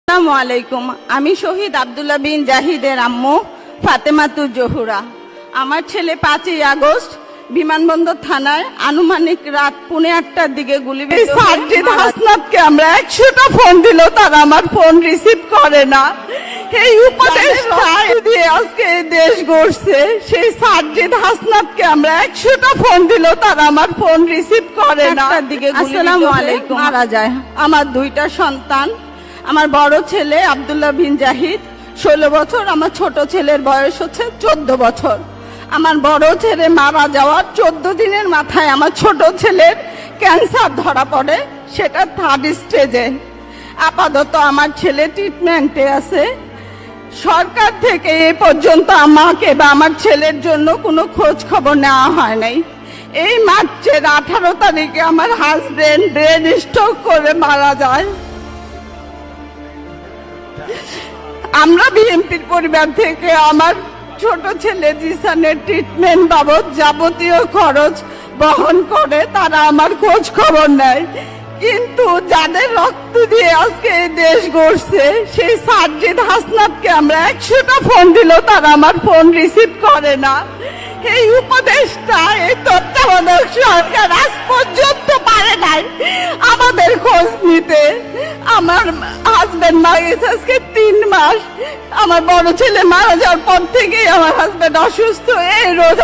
আসসালামু আলাইকুম। আমি শহীদ আব্দুল্লাহ বিন জাহিদের আম্মু ফাতেমাতুর জহুরা। আমার ছেলে 5ই আগস্ট বিমানবন্দর থানায় আনুমানিক রাত 8:30টার দিকে গুলিবিদ্ধ হয়ে সাজ্জিদ হাসনাতকে আমরা 100টা ফোন দিলেও তারা আমার ফোন রিসিভ করে না। এই উপদেশটা দিয়ে আজকে এই দেশ গড়ছে, সেই সাজ্জিদ হাসনাতকে আমরা 100টা ফোন দিলেও তারা আমার ফোন রিসিভ করে না। আসসালামু আলাইকুম। মারা যায় আমার 2টা সন্তান। আমার বড় ছেলে আব্দুল্লাহ বিন জাহিদ 16 বছর, আমার ছোট ছেলের বয়স হচ্ছে 14 বছর। আমার বড় ছেলে মারা যাওয়ার 14 দিনের মাথায় আমার ছোট ছেলের ক্যান্সার ধরা পড়ে, সেটা 3rd স্টেজে। আপাতত আমার ছেলে ট্রিটমেন্টে আছে। সরকার থেকে এ পর্যন্ত আমাকে বা আমার ছেলের জন্য কোনো খোঁজ খবর নেওয়া হয় নাই। এই মার্চের 18 তারিখে আমার হাজবেন্ড ব্রেন স্ট্রোক করে মারা যায়। আমরা বিএনপির পরিবার থেকে আমার ছোট ছেলে জিসানের ট্রিটমেন্ট বাবদ যাবতীয় খরচ বহন করে, তারা আমার খোঁজ খবর নেয়। কিন্তু যাদের রক্ত দিয়ে আজকে এই দেশ গড়ছে, সেই সাজ্জিদ হাসনাতকে আমরা 100টা ফোন দিলেও তারা আমার ফোন রিসিভ করে না। এই উপদেশটা, এই তত্ত্বাবধায়ক সরকার আজ পর্যন্ত পারে নাই আমাদের খোঁজ নিতে। আমার হাজবেন্ড মারা গেছে আজকে 3 মাস। আমার বড় ছেলে মারা যাওয়ার পর থেকেই আমার হাজবেন্ড অসুস্থ। এই রোজ